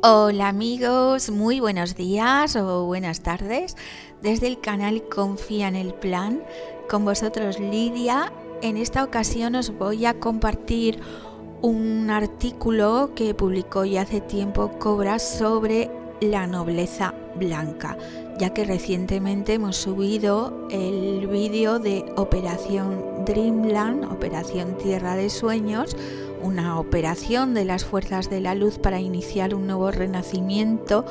Hola amigos, muy buenos días o buenas tardes. Desde el canal Confía en el Plan, con vosotros Lidia. En esta ocasión os voy a compartir un artículo que publicó ya hace tiempo Cobra sobre la nobleza blanca, ya que recientemente hemos subido el vídeo de Operación Dreamland, Operación Tierra de Sueños, una operación de las fuerzas de la luz para iniciar un nuevo renacimiento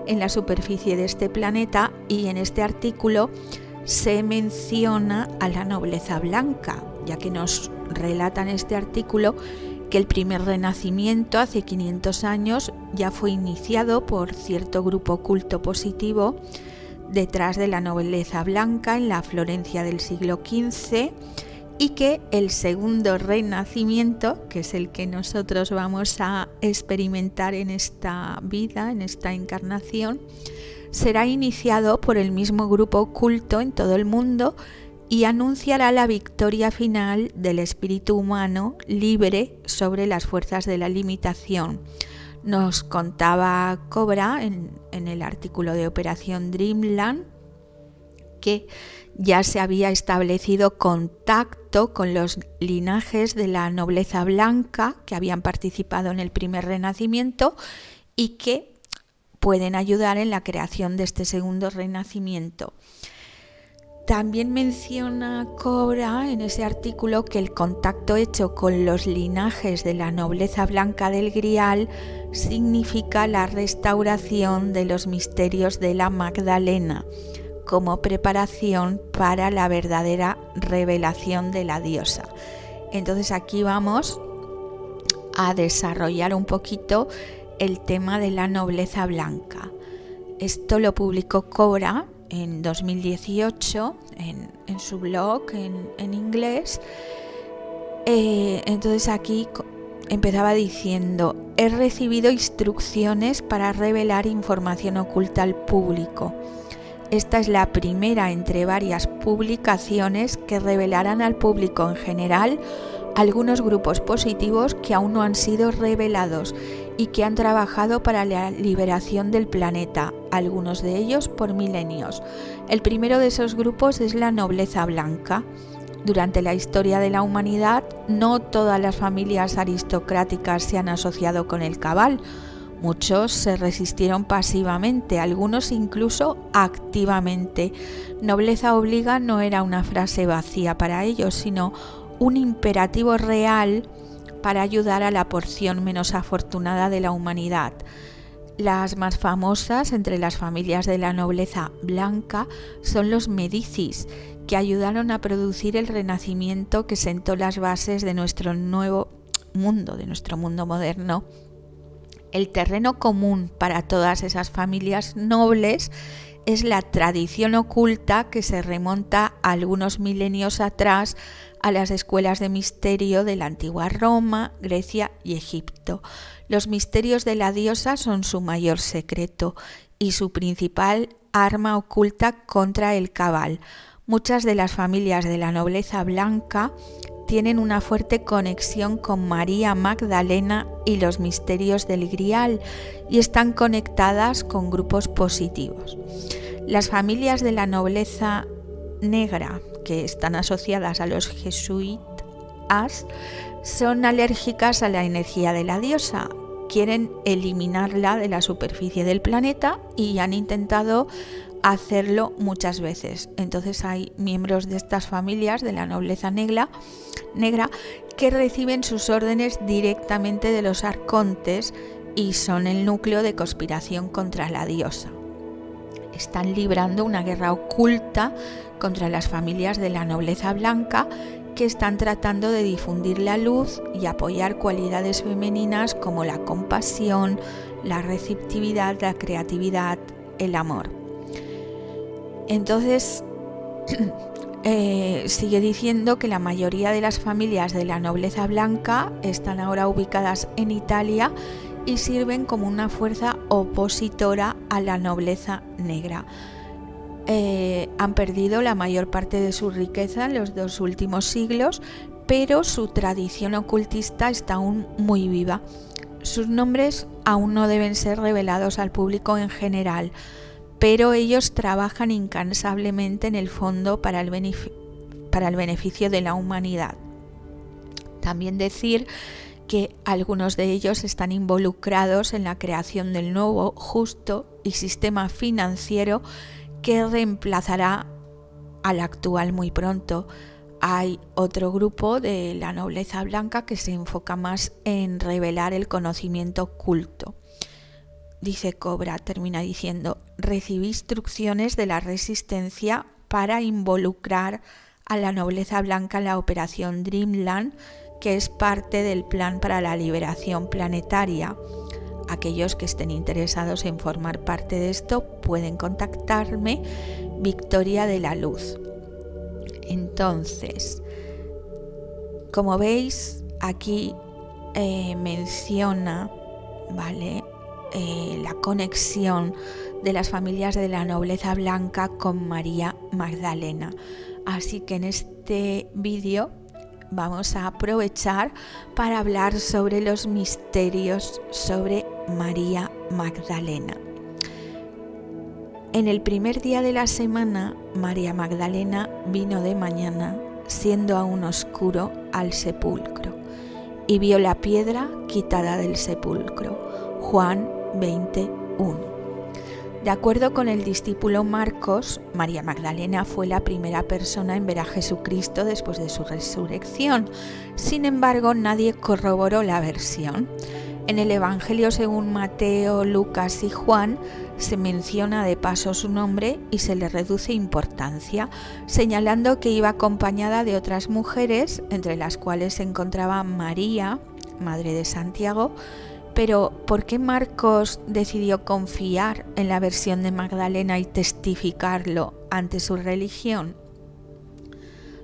en la superficie de este planeta, y en este artículo se menciona a la nobleza blanca, ya que nos relata en este artículo que el primer renacimiento hace 500 años ya fue iniciado por cierto grupo oculto positivo detrás de la nobleza blanca en la Florencia del siglo XV, y que el segundo renacimiento, que es el que nosotros vamos a experimentar en esta vida, en esta encarnación, será iniciado por el mismo grupo oculto en todo el mundo y anunciará la victoria final del espíritu humano libre sobre las fuerzas de la limitación. Nos contaba Cobra en el artículo de Operación Dreamland que ya se había establecido contacto con los linajes de la nobleza blanca que habían participado en el primer renacimiento y que pueden ayudar en la creación de este segundo renacimiento. También menciona Cobra en ese artículo que el contacto hecho con los linajes de la nobleza blanca del Grial significa la restauración de los misterios de la Magdalena, como preparación para la verdadera revelación de la diosa. Entonces aquí vamos a desarrollar un poquito el tema de la nobleza blanca. Esto lo publicó Cobra en 2018 en su blog en inglés. Entonces aquí empezaba diciendo: he recibido instrucciones para revelar información oculta al público. Esta es la primera entre varias publicaciones que revelarán al público en general algunos grupos positivos que aún no han sido revelados y que han trabajado para la liberación del planeta, algunos de ellos por milenios. El primero de esos grupos es la nobleza blanca. Durante la historia de la humanidad, no todas las familias aristocráticas se han asociado con el cabal. Muchos se resistieron pasivamente, algunos incluso activamente. Nobleza obliga no era una frase vacía para ellos, sino un imperativo real para ayudar a la porción menos afortunada de la humanidad. Las más famosas entre las familias de la nobleza blanca son los Medicis, que ayudaron a producir el renacimiento que sentó las bases de nuestro nuevo mundo, de nuestro mundo moderno. El terreno común para todas esas familias nobles es la tradición oculta que se remonta a algunos milenios atrás a las escuelas de misterio de la antigua Roma, Grecia y Egipto. Los misterios de la diosa son su mayor secreto y su principal arma oculta contra el cabal. Muchas de las familias de la nobleza blanca tienen una fuerte conexión con María Magdalena y los misterios del Grial y están conectadas con grupos positivos. Las familias de la nobleza negra, que están asociadas a los jesuitas, son alérgicas a la energía de la diosa. Quieren eliminarla de la superficie del planeta y han intentado hacerlo muchas veces. Entonces hay miembros de estas familias de la nobleza negra que reciben sus órdenes directamente de los arcontes y son el núcleo de conspiración contra la diosa. Están librando una guerra oculta contra las familias de la nobleza blanca que están tratando de difundir la luz y apoyar cualidades femeninas como la compasión, la receptividad, la creatividad, el amor. Entonces sigue diciendo que la mayoría de las familias de la nobleza blanca están ahora ubicadas en Italia y sirven como una fuerza opositora a la nobleza negra. Han perdido la mayor parte de su riqueza en los 2 últimos siglos, pero su tradición ocultista está aún muy viva. Sus nombres aún no deben ser revelados al público en general, pero ellos trabajan incansablemente en el fondo para el beneficio de la humanidad. También decir que algunos de ellos están involucrados en la creación del nuevo, justo y sistema financiero que reemplazará al actual muy pronto. Hay otro grupo de la nobleza blanca que se enfoca más en revelar el conocimiento oculto. Dice Cobra, termina diciendo: recibí instrucciones de la resistencia para involucrar a la nobleza blanca en la operación Dreamland, que es parte del plan para la liberación planetaria. Aquellos que estén interesados en formar parte de esto pueden contactarme, Victoria de la Luz. Entonces, como veis, aquí menciona, ¿vale?, la conexión de las familias de la nobleza blanca con María Magdalena. Así que en este vídeo vamos a aprovechar para hablar sobre los misterios sobre María Magdalena. En el primer día de la semana, María Magdalena vino de mañana, siendo aún oscuro, al sepulcro, y vio la piedra quitada del sepulcro. Juan 20:1. De acuerdo con el discípulo Marcos, María Magdalena fue la primera persona en ver a Jesucristo después de su resurrección. Sin embargo, nadie corroboró la versión. En el Evangelio según Mateo, Lucas y Juan se menciona de paso su nombre y se le reduce importancia, señalando que iba acompañada de otras mujeres, entre las cuales se encontraba María, madre de Santiago. Pero, ¿por qué Marcos decidió confiar en la versión de Magdalena y testificarlo ante su religión?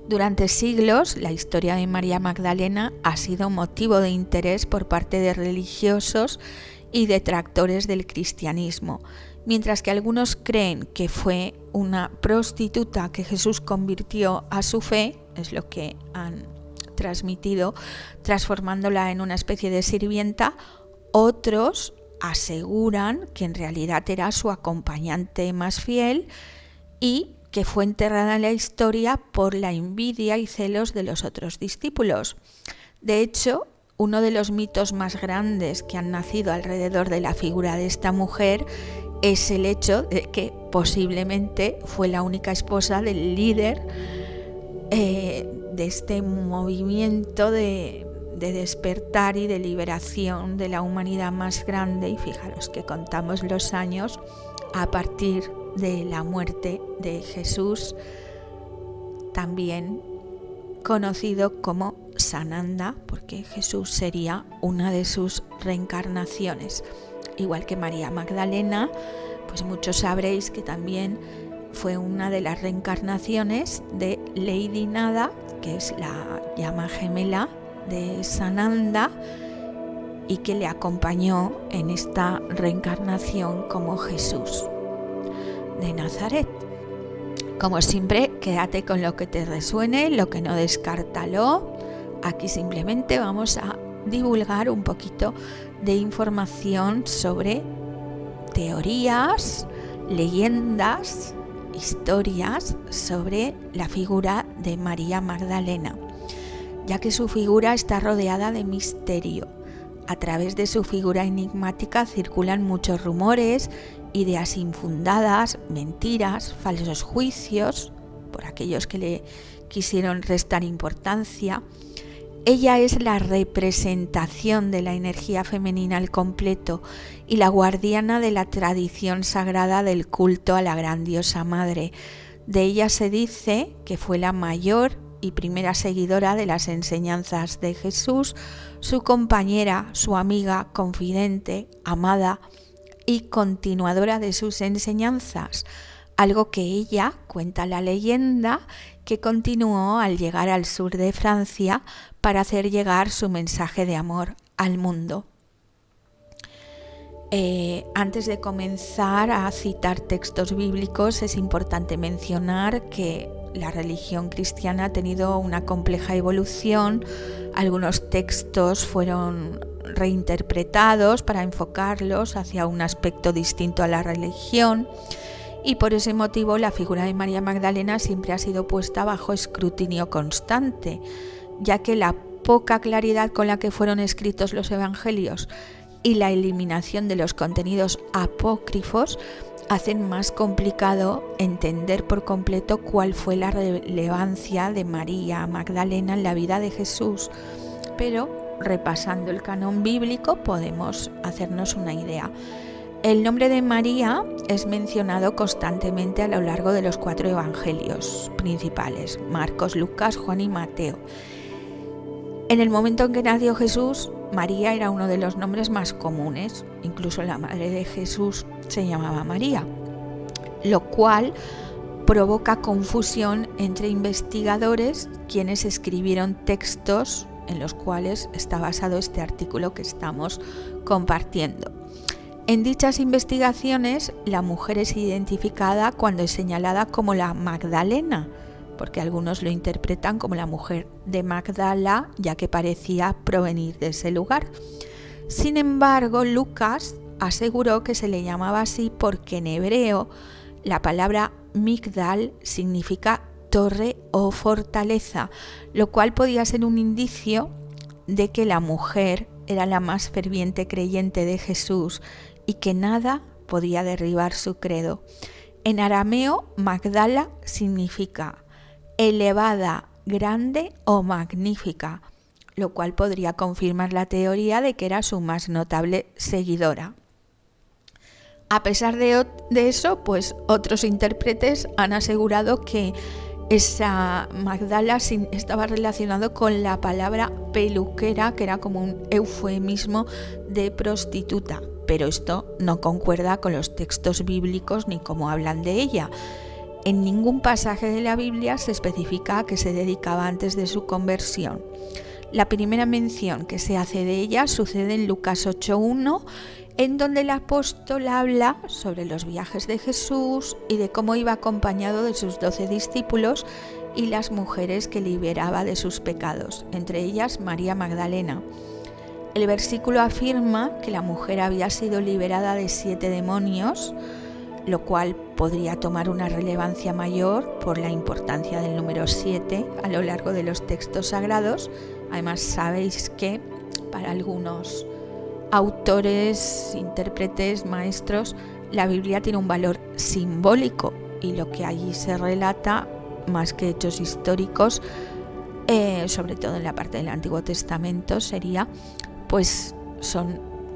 Durante siglos, la historia de María Magdalena ha sido motivo de interés por parte de religiosos y detractores del cristianismo. Mientras que algunos creen que fue una prostituta que Jesús convirtió a su fe, es lo que han transmitido, transformándola en una especie de sirvienta, otros aseguran que en realidad era su acompañante más fiel y que fue enterrada en la historia por la envidia y celos de los otros discípulos. De hecho, uno de los mitos más grandes que han nacido alrededor de la figura de esta mujer es el hecho de que posiblemente fue la única esposa del líder de este movimiento de despertar y de liberación de la humanidad más grande, y fijaros que contamos los años a partir de la muerte de Jesús, también conocido como Sananda, porque Jesús sería una de sus reencarnaciones. Igual que María Magdalena, pues muchos sabréis que también fue una de las reencarnaciones de Lady Nada, que es la llama gemela de Sananda, y que le acompañó en esta reencarnación como Jesús de Nazaret. Como siempre, quédate con lo que te resuene, lo que no, descártalo. Aquí simplemente vamos a divulgar un poquito de información sobre teorías, leyendas, historias sobre la figura de María Magdalena, ya que su figura está rodeada de misterio. A través de su figura enigmática circulan muchos rumores, ideas infundadas, mentiras, falsos juicios, por aquellos que le quisieron restar importancia. Ella es la representación de la energía femenina al completo y la guardiana de la tradición sagrada del culto a la gran diosa madre. De ella se dice que fue la mayor y primera seguidora de las enseñanzas de Jesús, su compañera, su amiga, confidente, amada y continuadora de sus enseñanzas, algo que ella, cuenta la leyenda, que continuó al llegar al sur de Francia para hacer llegar su mensaje de amor al mundo. Antes de comenzar a citar textos bíblicos, es importante mencionar que la religión cristiana ha tenido una compleja evolución. Algunos textos fueron reinterpretados para enfocarlos hacia un aspecto distinto a la religión, y por ese motivo la figura de María Magdalena siempre ha sido puesta bajo escrutinio constante, ya que la poca claridad con la que fueron escritos los evangelios y la eliminación de los contenidos apócrifos hacen más complicado entender por completo cuál fue la relevancia de María Magdalena en la vida de Jesús, pero repasando el canon bíblico podemos hacernos una idea. El nombre de María es mencionado constantemente a lo largo de los 4 evangelios principales, Marcos, Lucas, Juan y Mateo. En el momento en que nació Jesús, María era uno de los nombres más comunes, incluso la madre de Jesús se llamaba María, lo cual provoca confusión entre investigadores quienes escribieron textos en los cuales está basado este artículo que estamos compartiendo. En dichas investigaciones, la mujer es identificada cuando es señalada como la Magdalena, porque algunos lo interpretan como la mujer de Magdala, ya que parecía provenir de ese lugar. Sin embargo, Lucas aseguró que se le llamaba así porque en hebreo la palabra Migdal significa torre o fortaleza, lo cual podía ser un indicio de que la mujer era la más ferviente creyente de Jesús y que nada podía derribar su credo. En arameo, Magdala significa elevada, grande o magnífica, lo cual podría confirmar la teoría de que era su más notable seguidora. A pesar de eso, pues otros intérpretes han asegurado que esa Magdala estaba relacionado con la palabra peluquera, que era como un eufemismo de prostituta, pero esto no concuerda con los textos bíblicos ni cómo hablan de ella. En ningún pasaje de la Biblia se especifica a qué se dedicaba antes de su conversión. La primera mención que se hace de ella sucede en Lucas 8:1, en donde el apóstol habla sobre los viajes de Jesús y de cómo iba acompañado de sus 12 discípulos y las mujeres que liberaba de sus pecados, entre ellas María Magdalena. El versículo afirma que la mujer había sido liberada de 7 demonios, lo cual podría tomar una relevancia mayor por la importancia del número 7 a lo largo de los textos sagrados. Además, sabéis que para algunos autores, intérpretes, maestros, la Biblia tiene un valor simbólico y lo que allí se relata, más que hechos históricos, sobre todo en la parte del Antiguo Testamento, sería, pues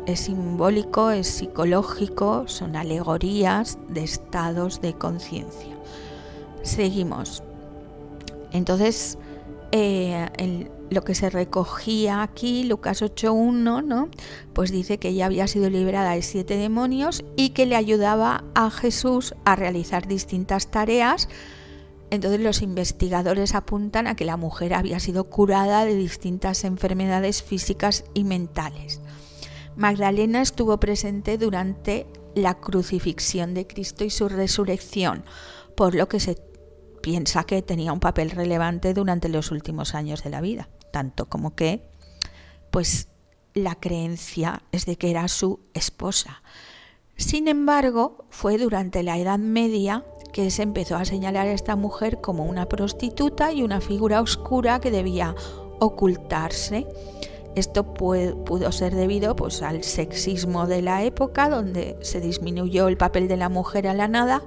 es simbólico, es psicológico, son alegorías de estados de conciencia. Seguimos. Entonces, lo que se recogía aquí, Lucas 8:1, ¿no? Pues dice que ella había sido liberada de 7 demonios y que le ayudaba a Jesús a realizar distintas tareas. Entonces los investigadores apuntan a que la mujer había sido curada de distintas enfermedades físicas y mentales. Magdalena estuvo presente durante la crucifixión de Cristo y su resurrección, por lo que se piensa que tenía un papel relevante durante los últimos años de la vida, tanto como que, pues, la creencia es de que era su esposa. Sin embargo, fue durante la Edad Media que se empezó a señalar a esta mujer como una prostituta y una figura oscura que debía ocultarse. Esto pudo ser debido, pues, al sexismo de la época, donde se disminuyó el papel de la mujer a la nada,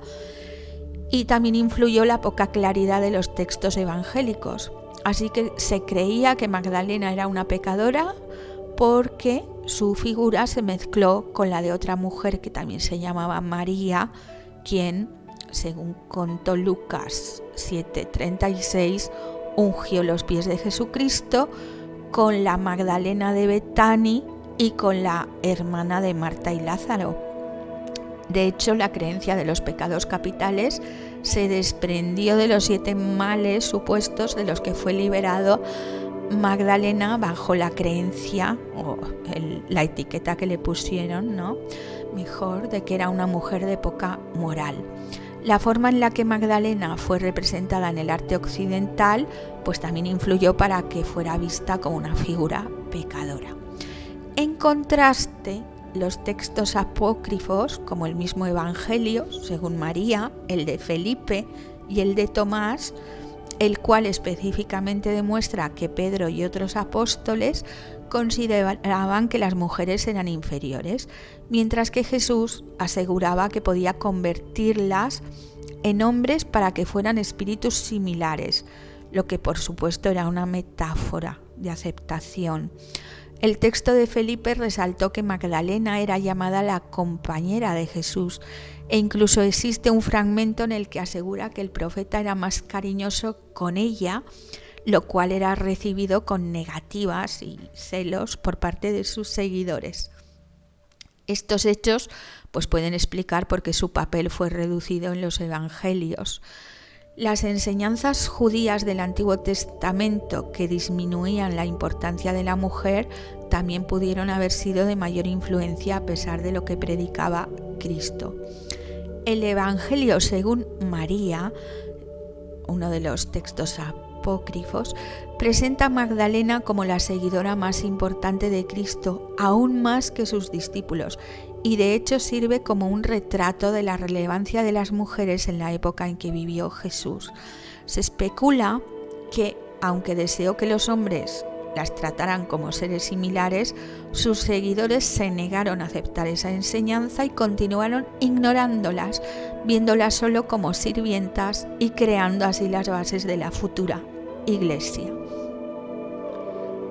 y también influyó la poca claridad de los textos evangélicos. Así que se creía que Magdalena era una pecadora porque su figura se mezcló con la de otra mujer que también se llamaba María, quien, según contó Lucas 7:36, ungió los pies de Jesucristo con la Magdalena de Betani y con la hermana de Marta y Lázaro. De hecho, la creencia de los pecados capitales se desprendió de los 7 males supuestos de los que fue liberado Magdalena bajo la creencia o la etiqueta que le pusieron, ¿no? Mejor, de que era una mujer de poca moral. La forma en la que Magdalena fue representada en el arte occidental, pues también influyó para que fuera vista como una figura pecadora. En contraste, los textos apócrifos, como el mismo Evangelio, según María, el de Felipe y el de Tomás, el cual específicamente demuestra que Pedro y otros apóstoles consideraban que las mujeres eran inferiores, mientras que Jesús aseguraba que podía convertirlas en hombres para que fueran espíritus similares, lo que por supuesto era una metáfora de aceptación. El texto de Felipe resaltó que Magdalena era llamada la compañera de Jesús, e incluso existe un fragmento en el que asegura que el profeta era más cariñoso con ella, lo cual era recibido con negativas y celos por parte de sus seguidores. Estos hechos pues pueden explicar por qué su papel fue reducido en los evangelios. Las enseñanzas judías del Antiguo Testamento que disminuían la importancia de la mujer también pudieron haber sido de mayor influencia a pesar de lo que predicaba Cristo. El Evangelio según María, uno de los textos apócrifos, presenta a Magdalena como la seguidora más importante de Cristo, aún más que sus discípulos, y de hecho sirve como un retrato de la relevancia de las mujeres en la época en que vivió Jesús. Se especula que, aunque deseó que los hombres las trataran como seres similares, sus seguidores se negaron a aceptar esa enseñanza y continuaron ignorándolas, viéndolas solo como sirvientas y creando así las bases de la futura Iglesia.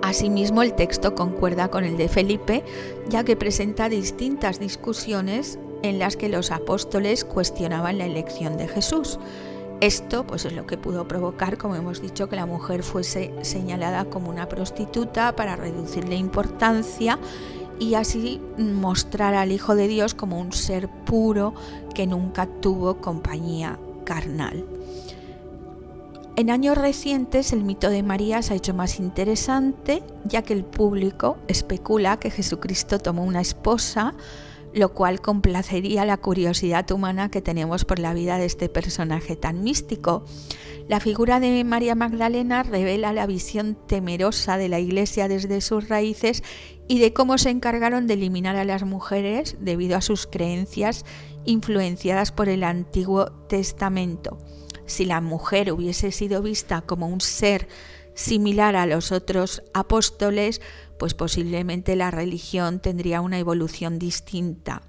Asimismo, el texto concuerda con el de Felipe, ya que presenta distintas discusiones en las que los apóstoles cuestionaban la elección de Jesús. Esto pues es lo que pudo provocar, como hemos dicho, que la mujer fuese señalada como una prostituta para reducirle importancia y así mostrar al Hijo de Dios como un ser puro que nunca tuvo compañía carnal. En años recientes el mito de María se ha hecho más interesante, ya que el público especula que Jesucristo tomó una esposa, lo cual complacería la curiosidad humana que tenemos por la vida de este personaje tan místico. La figura de María Magdalena revela la visión temerosa de la Iglesia desde sus raíces y de cómo se encargaron de eliminar a las mujeres debido a sus creencias influenciadas por el Antiguo Testamento. Si la mujer hubiese sido vista como un ser similar a los otros apóstoles, pues posiblemente la religión tendría una evolución distinta,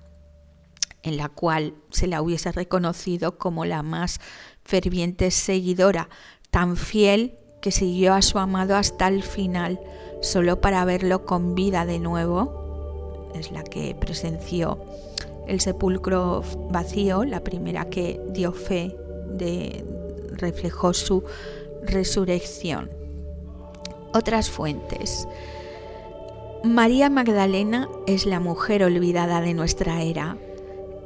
en la cual se la hubiese reconocido como la más ferviente seguidora, tan fiel que siguió a su amado hasta el final, solo para verlo con vida de nuevo. Es la que presenció el sepulcro vacío, la primera que dio fe reflejó su resurrección. Otras fuentes. María Magdalena es la mujer olvidada de nuestra era.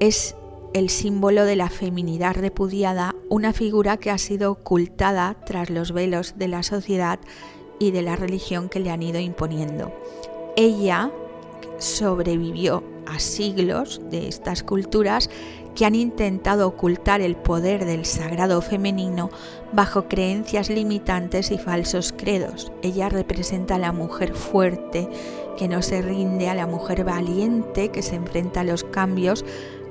Es el símbolo de la feminidad repudiada, una figura que ha sido ocultada tras los velos de la sociedad y de la religión que le han ido imponiendo. Ella sobrevivió a siglos de estas culturas que han intentado ocultar el poder del sagrado femenino bajo creencias limitantes y falsos credos. Ella representa a la mujer fuerte que no se rinde, a la mujer valiente que se enfrenta a los cambios,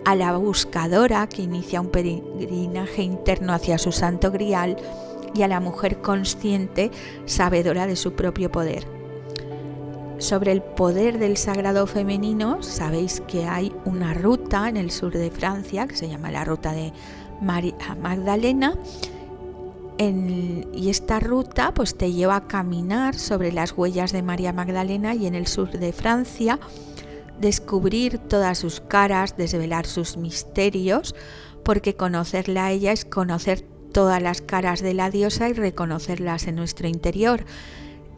a la buscadora que inicia un peregrinaje interno hacia su santo grial y a la mujer consciente, sabedora de su propio poder. Sobre el poder del sagrado femenino, sabéis que hay una ruta en el sur de Francia que se llama la ruta de María Magdalena, y esta ruta pues te lleva a caminar sobre las huellas de María Magdalena y en el sur de Francia descubrir todas sus caras, desvelar sus misterios, porque conocerla a ella es conocer todas las caras de la diosa y reconocerlas en nuestro interior.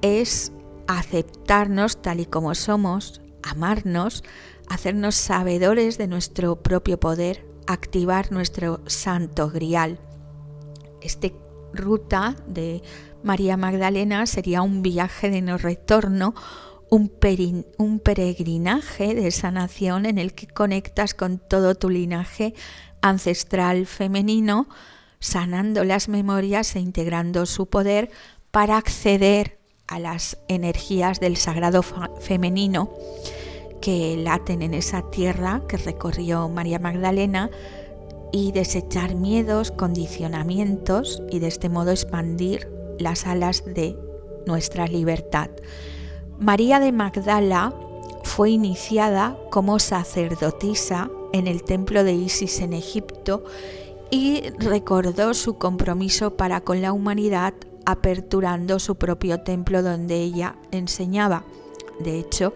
Es aceptarnos tal y como somos, amarnos, hacernos sabedores de nuestro propio poder, activar nuestro santo grial. Esta ruta de María Magdalena sería un viaje de no retorno, un peregrinaje de sanación en el que conectas con todo tu linaje ancestral femenino, sanando las memorias e integrando su poder para acceder a las energías del sagrado femenino que laten en esa tierra que recorrió María Magdalena y desechar miedos, condicionamientos y de este modo expandir las alas de nuestra libertad. María de Magdala fue iniciada como sacerdotisa en el templo de Isis en Egipto y recordó su compromiso para con la humanidad aperturando su propio templo donde ella enseñaba. De hecho,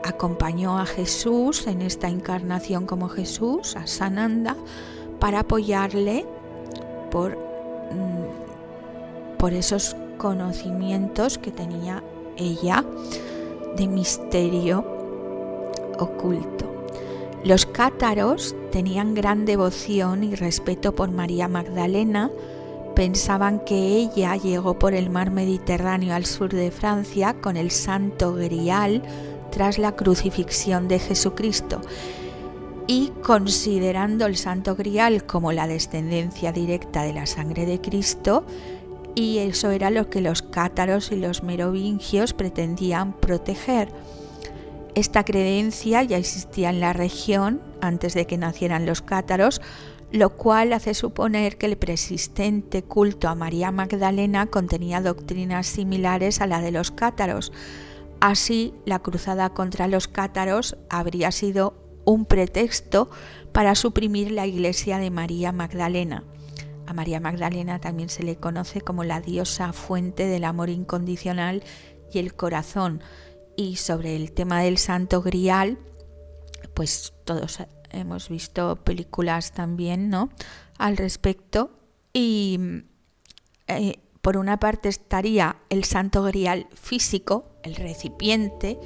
acompañó a Jesús en esta encarnación como Jesús, a Sananda, para apoyarle por esos conocimientos que tenía ella de misterio oculto. Los cátaros tenían gran devoción y respeto por María Magdalena. Pensaban que ella llegó por el mar Mediterráneo al sur de Francia con el Santo Grial tras la crucifixión de Jesucristo, y considerando el Santo Grial como la descendencia directa de la sangre de Cristo, y eso era lo que los cátaros y los merovingios pretendían proteger. Esta creencia ya existía en la región antes de que nacieran los cátaros, lo cual hace suponer que el persistente culto a María Magdalena contenía doctrinas similares a la de los cátaros. Así, la cruzada contra los cátaros habría sido un pretexto para suprimir la iglesia de María Magdalena. A María Magdalena también se le conoce como la diosa fuente del amor incondicional y el corazón. Y sobre el tema del Santo Grial, pues todos hemos visto películas también, ¿no?, al respecto. Y por una parte estaría el Santo Grial físico, el recipiente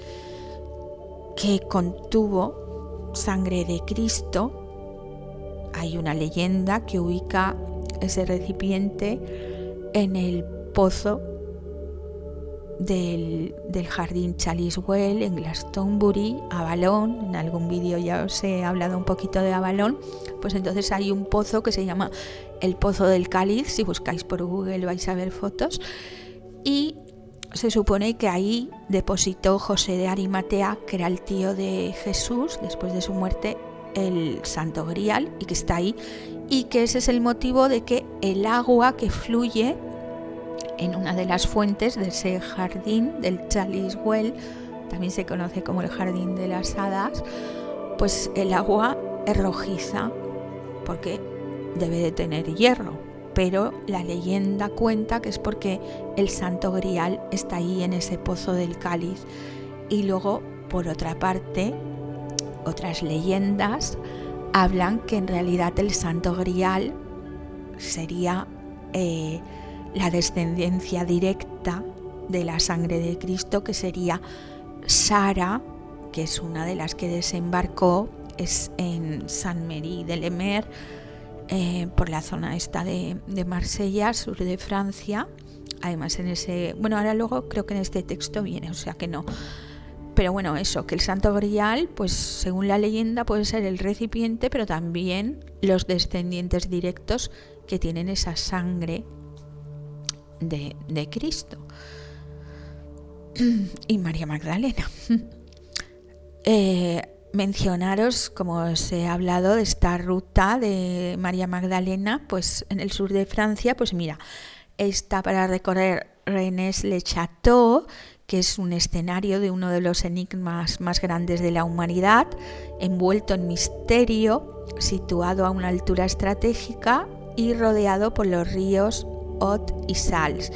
que contuvo sangre de Cristo. Hay una leyenda que ubica ese recipiente en el pozo del jardín Chalice Well en Glastonbury, Avalon. En algún vídeo ya os he hablado un poquito de Avalon. Pues entonces hay un pozo que se llama el Pozo del Cáliz. Si buscáis por Google vais a ver fotos, y se supone que ahí depositó José de Arimatea, que era el tío de Jesús después de su muerte, el Santo Grial, y que está ahí, y que ese es el motivo de que el agua que fluye en una de las fuentes de ese jardín del Chalice Well, también se conoce como el Jardín de las Hadas, pues el agua es rojiza porque debe de tener hierro, pero la leyenda cuenta que es porque el Santo Grial está ahí en ese pozo del cáliz. Y luego, por otra parte, otras leyendas hablan que en realidad el Santo Grial sería la descendencia directa de la sangre de Cristo, que sería Sara, que es una de las que desembarcó en Saint-Méry-de-Lemer, por la zona esta de Marsella, sur de Francia. Además ahora luego creo que en este texto viene, o sea que no. Pero bueno, eso, que el Santo Grial, pues según la leyenda puede ser el recipiente, pero también los descendientes directos que tienen esa sangre de Cristo. Y María Magdalena. Mencionaros, como os he hablado, de esta ruta de María Magdalena, pues en el sur de Francia, pues mira, está para recorrer Rennes-le-Château, que es un escenario de uno de los enigmas más grandes de la humanidad, envuelto en misterio, situado a una altura estratégica y rodeado por los ríos Lot y Sals.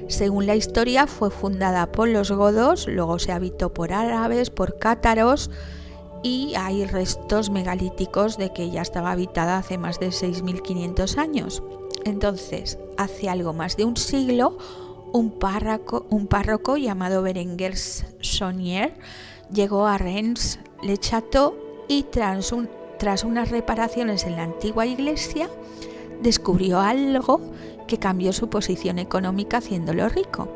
Según la historia, fue fundada por los godos, luego se habitó por árabes, por cátaros, y hay restos megalíticos de que ya estaba habitada hace más de 6.500 años. Entonces, hace algo más de un siglo, un párroco llamado Berenguer Saunier llegó a Rennes-le-Château y tras unas reparaciones en la antigua iglesia descubrió algo que cambió su posición económica haciéndolo rico.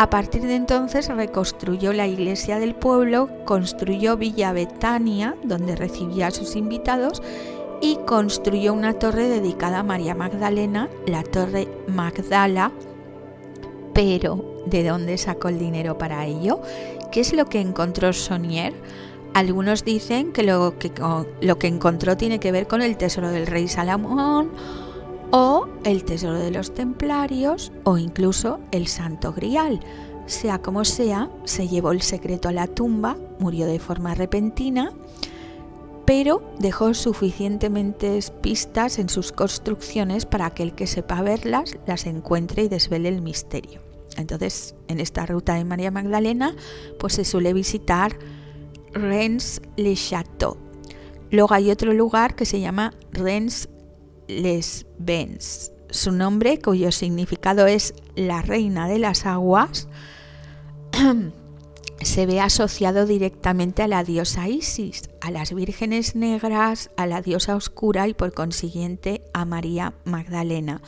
A partir de entonces reconstruyó la iglesia del pueblo, construyó Villa Betania, donde recibía a sus invitados, y construyó una torre dedicada a María Magdalena, la Torre Magdala, Pero, ¿de dónde sacó el dinero para ello? ¿Qué es lo que encontró Saunier? Algunos dicen que lo que encontró tiene que ver con el tesoro del rey Salomón, o el tesoro de los templarios, o incluso el Santo Grial. Sea como sea, se llevó el secreto a la tumba, murió de forma repentina, pero dejó suficientemente pistas en sus construcciones para que el que sepa verlas las encuentre y desvele el misterio. Entonces, en esta ruta de María Magdalena, pues se suele visitar Rennes-le-Château. Luego hay otro lugar que se llama Rennes-les-Bains. Su nombre, cuyo significado es la reina de las aguas, se ve asociado directamente a la diosa Isis, a las vírgenes negras, a la diosa oscura y por consiguiente a María Magdalena.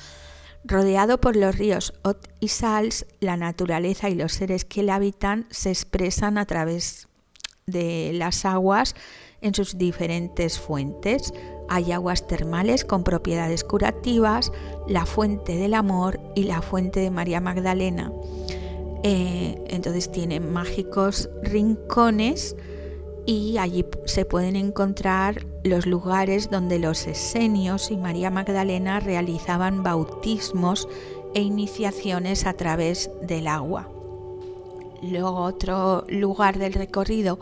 Rodeado por los ríos Ot y Sals, la naturaleza y los seres que la habitan se expresan a través de las aguas en sus diferentes fuentes. Hay aguas termales con propiedades curativas, la fuente del amor y la fuente de María Magdalena. Entonces tienen mágicos rincones y allí se pueden encontrar los lugares donde los esenios y María Magdalena realizaban bautismos e iniciaciones a través del agua. Luego otro lugar del recorrido,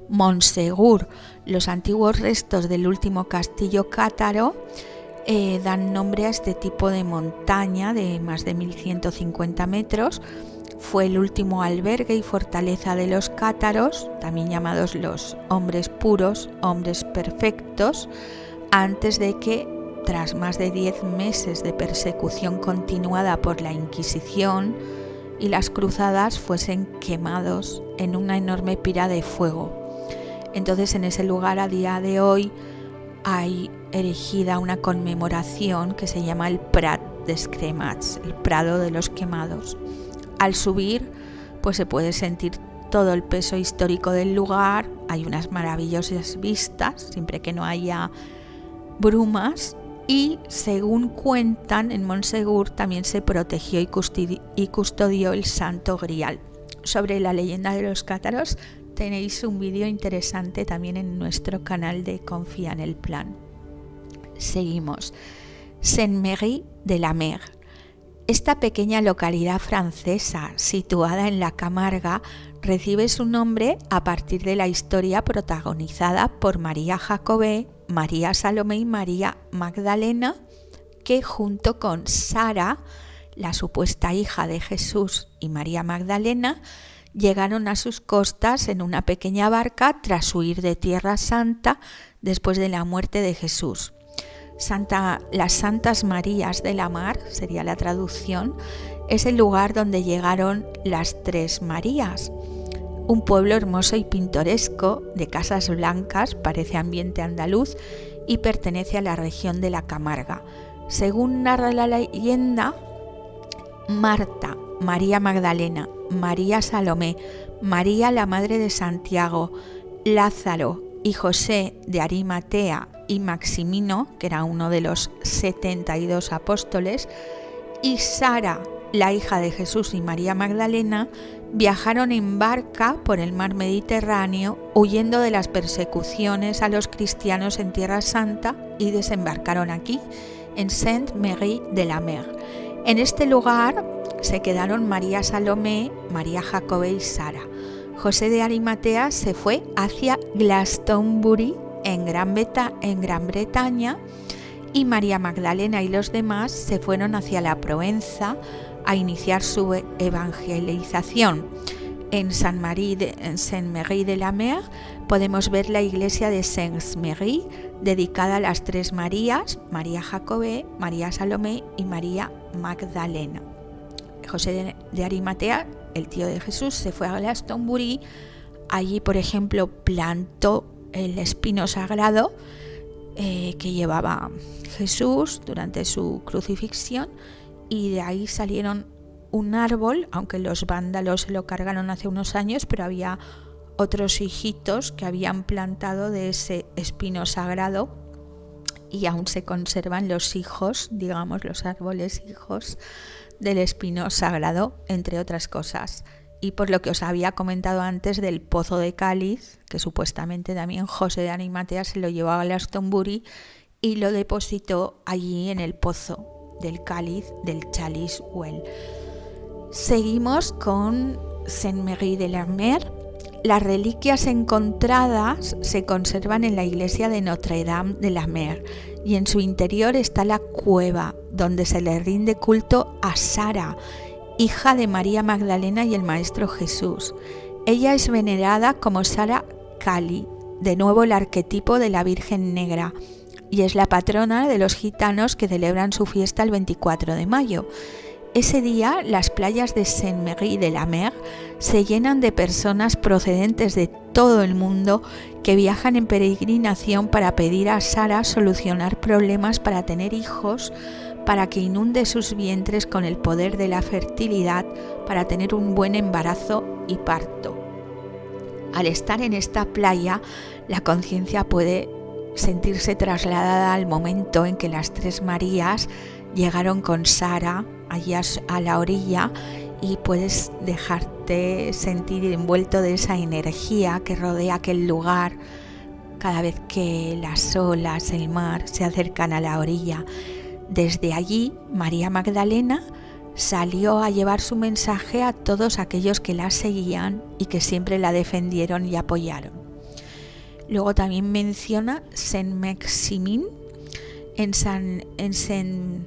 Montsegur. Los antiguos restos del último castillo cátaro dan nombre a este tipo de montaña de más de 1150 metros. Fue el último albergue y fortaleza de los cátaros, también llamados los hombres puros, hombres perfectos, antes de que, tras más de 10 meses de persecución continuada por la Inquisición y las cruzadas, fuesen quemados en una enorme pira de fuego. Entonces, en ese lugar a día de hoy hay erigida una conmemoración que se llama el Prat des Cremats, el Prado de los Quemados. Al subir, pues se puede sentir todo el peso histórico del lugar. Hay unas maravillosas vistas, siempre que no haya brumas. Y según cuentan, en Montsegur también se protegió y custodió el Santo Grial. Sobre la leyenda de los cátaros tenéis un vídeo interesante también en nuestro canal de Confía en el Plan. Seguimos. Saint-Méry-de-la-Mer. Esta pequeña localidad francesa, situada en la Camarga, recibe su nombre a partir de la historia protagonizada por María Jacobé, María Salomé y María Magdalena, que junto con Sara, la supuesta hija de Jesús, y María Magdalena, llegaron a sus costas en una pequeña barca tras huir de Tierra Santa después de la muerte de Jesús. Las Santas Marías de la Mar, sería la traducción, es el lugar donde llegaron las Tres Marías. Un pueblo hermoso y pintoresco, de casas blancas, parece ambiente andaluz y pertenece a la región de la Camarga. Según narra la leyenda, Marta, María Magdalena, María Salomé, María la Madre de Santiago, Lázaro y José de Arimatea y Maximino, que era uno de los 72 apóstoles, y Sara, la hija de Jesús y María Magdalena, viajaron en barca por el mar Mediterráneo huyendo de las persecuciones a los cristianos en Tierra Santa y desembarcaron aquí, en Saint-Méry-de-la-Mer. En este lugar se quedaron María Salomé, María Jacobé y Sara. José de Arimatea se fue hacia Glastonbury, en Gran Bretaña, y María Magdalena y los demás se fueron hacia la Provenza a iniciar su evangelización. En Saint-Méry-de-la-Mer podemos ver la iglesia de Saint-Méry, dedicada a las Tres Marías, María Jacobé, María Salomé y María Magdalena. José de Arimatea, el tío de Jesús, se fue a Glastonbury. Allí, por ejemplo, plantó el espino sagrado que llevaba Jesús durante su crucifixión, y de ahí salieron un árbol, aunque los vándalos se lo cargaron hace unos años, pero había otros hijitos que habían plantado de ese espino sagrado y aún se conservan los hijos, digamos los árboles hijos del espino sagrado, entre otras cosas. Y por lo que os había comentado antes del pozo de cáliz, que supuestamente también José de Arimatea se lo llevó a Glastonbury y lo depositó allí en el pozo del cáliz del Chalice Well. Seguimos con Saint-Méry-de-la-Mer. Las reliquias encontradas se conservan en la iglesia de Notre-Dame de la Mer y en su interior está la cueva donde se le rinde culto a Sara, hija de María Magdalena y el Maestro Jesús. Ella es venerada como Sara Cali, de nuevo el arquetipo de la Virgen Negra, y es la patrona de los gitanos que celebran su fiesta el 24 de mayo. Ese día las playas de Saint-Méry-de-la-Mer se llenan de personas procedentes de todo el mundo que viajan en peregrinación para pedir a Sara solucionar problemas para tener hijos, para que inunde sus vientres con el poder de la fertilidad, para tener un buen embarazo y parto. Al estar en esta playa, la conciencia puede sentirse trasladada al momento en que las tres Marías llegaron con Sara allí a la orilla, y puedes dejarte sentir envuelto de esa energía que rodea aquel lugar cada vez que las olas, el mar se acercan a la orilla. Desde allí, María Magdalena salió a llevar su mensaje a todos aquellos que la seguían y que siempre la defendieron y apoyaron. Luego también menciona Saint-Maximin. En Saint-Maximin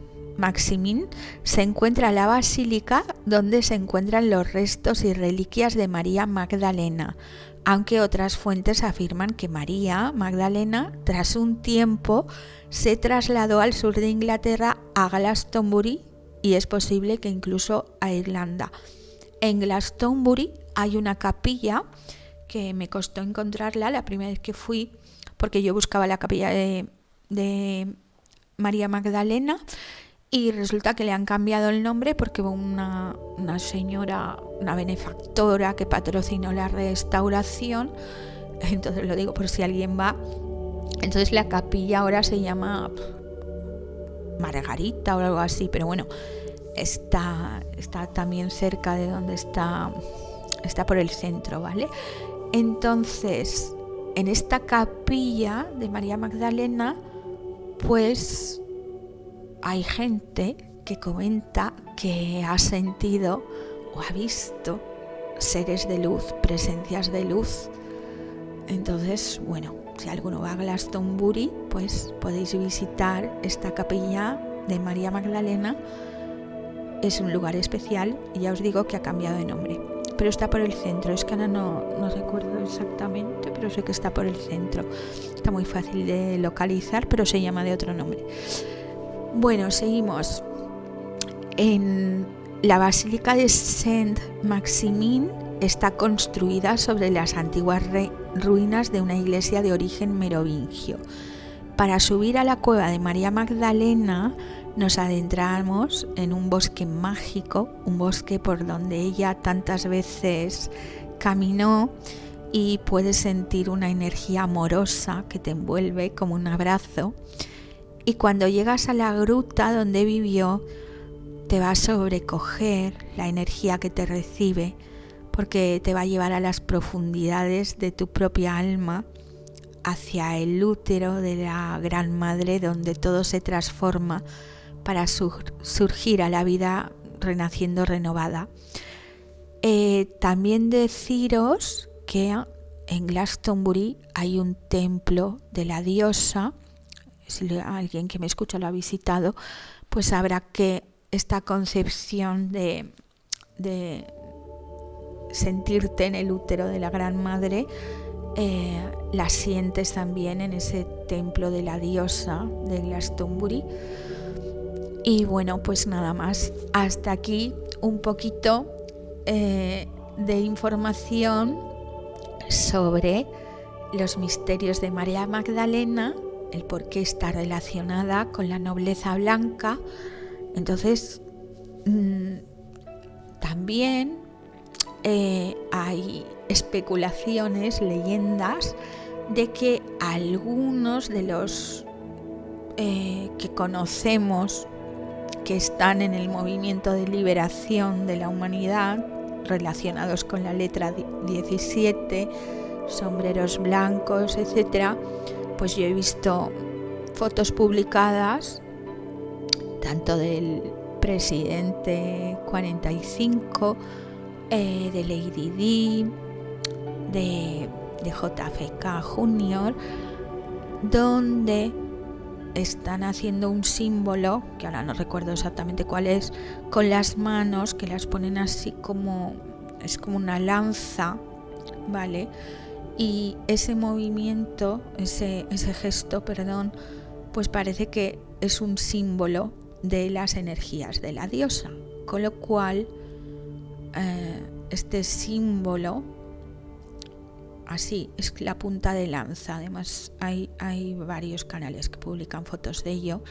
se encuentra la basílica donde se encuentran los restos y reliquias de María Magdalena, aunque otras fuentes afirman que María Magdalena, tras un tiempo, se trasladó al sur de Inglaterra, a Glastonbury, y es posible que incluso a Irlanda. En Glastonbury hay una capilla que me costó encontrarla la primera vez que fui, porque yo buscaba la capilla de María Magdalena, y resulta que le han cambiado el nombre porque hubo una señora, una benefactora que patrocinó la restauración. Entonces lo digo por si alguien va. Entonces la capilla ahora se llama Margarita o algo así, pero bueno, está también cerca de donde está por el centro, ¿vale? Entonces, en esta capilla de María Magdalena, pues hay gente que comenta que ha sentido o ha visto seres de luz, presencias de luz. Entonces, bueno, si alguno va a Glastonbury, pues podéis visitar esta capilla de María Magdalena. Es un lugar especial y ya os digo que ha cambiado de nombre, pero está por el centro. Es que ahora no recuerdo exactamente, pero sé que está por el centro. Está muy fácil de localizar, pero se llama de otro nombre. Bueno, seguimos. En la Basílica de Saint-Maximin está construida sobre las antiguas ruinas de una iglesia de origen merovingio. Para subir a la cueva de María Magdalena nos adentramos en un bosque mágico, un bosque por donde ella tantas veces caminó, y puedes sentir una energía amorosa que te envuelve como un abrazo. Y cuando llegas a la gruta donde vivió, te va a sobrecoger la energía que te recibe, porque te va a llevar a las profundidades de tu propia alma, hacia el útero de la Gran Madre, donde todo se transforma para surgir a la vida renaciendo renovada. También deciros que en Glastonbury hay un templo de la diosa. Si alguien que me escucha lo ha visitado, pues sabrá que esta concepción de sentirte en el útero de la Gran Madre la sientes también en ese templo de la diosa de Glastonbury. Y bueno, pues nada más, hasta aquí un poquito de información sobre los misterios de María Magdalena, el por qué está relacionada con la nobleza blanca. Entonces, también hay especulaciones, leyendas, de que algunos de los que conocemos que están en el movimiento de liberación de la humanidad, relacionados con la letra 17, sombreros blancos, etc., pues yo he visto fotos publicadas tanto del presidente 45, de Lady Di, de JFK Jr., donde están haciendo un símbolo, que ahora no recuerdo exactamente cuál es, con las manos que las ponen así como, es como una lanza, ¿vale? Y ese movimiento, ese gesto, perdón, pues parece que es un símbolo de las energías de la diosa, con lo cual este símbolo así es la punta de lanza. Además hay varios canales que publican fotos de ello,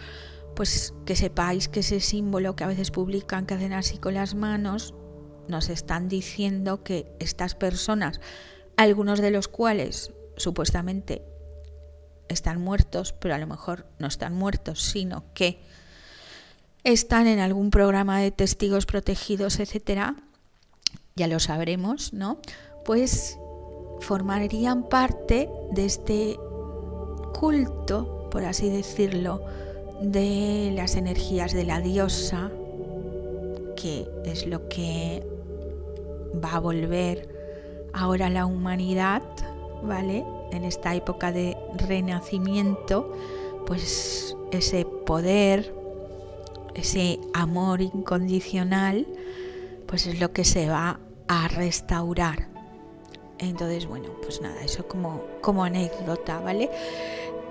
pues que sepáis que ese símbolo que a veces publican, que hacen así con las manos, nos están diciendo que estas personas, algunos de los cuales supuestamente están muertos, pero a lo mejor no están muertos, sino que están en algún programa de testigos protegidos, etcétera, ya lo sabremos, ¿no? Pues formarían parte de este culto, por así decirlo, de las energías de la diosa, que es lo que va a volver ahora la humanidad, ¿vale? En esta época de renacimiento, pues ese poder, ese amor incondicional, pues es lo que se va a restaurar. Entonces, bueno, pues nada, eso como anécdota, ¿vale?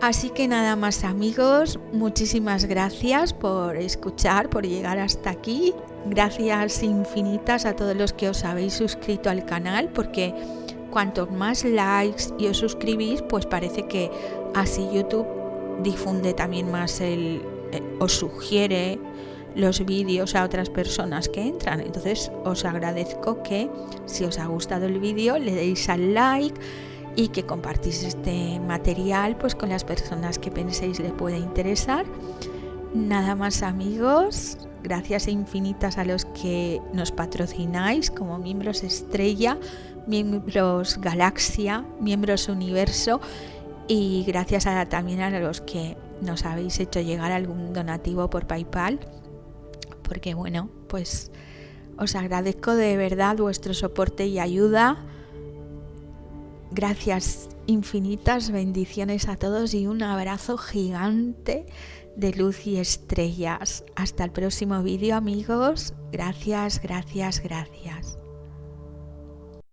Así que nada más, amigos, muchísimas gracias por escuchar, por llegar hasta aquí. Gracias infinitas a todos los que os habéis suscrito al canal, porque cuantos más likes y os suscribís, pues parece que así YouTube difunde también más os sugiere los vídeos a otras personas que entran. Entonces os agradezco que, si os ha gustado el vídeo, le deis al like y que compartís este material pues con las personas que penséis le puede interesar. Nada más, amigos, gracias infinitas a los que nos patrocináis como miembros estrella, miembros galaxia, miembros universo, y gracias también a los que nos habéis hecho llegar algún donativo por PayPal, porque bueno, pues os agradezco de verdad vuestro soporte y ayuda. Gracias infinitas, bendiciones a todos y un abrazo gigante de luz y estrellas. Hasta el próximo vídeo, amigos. Gracias, gracias, gracias.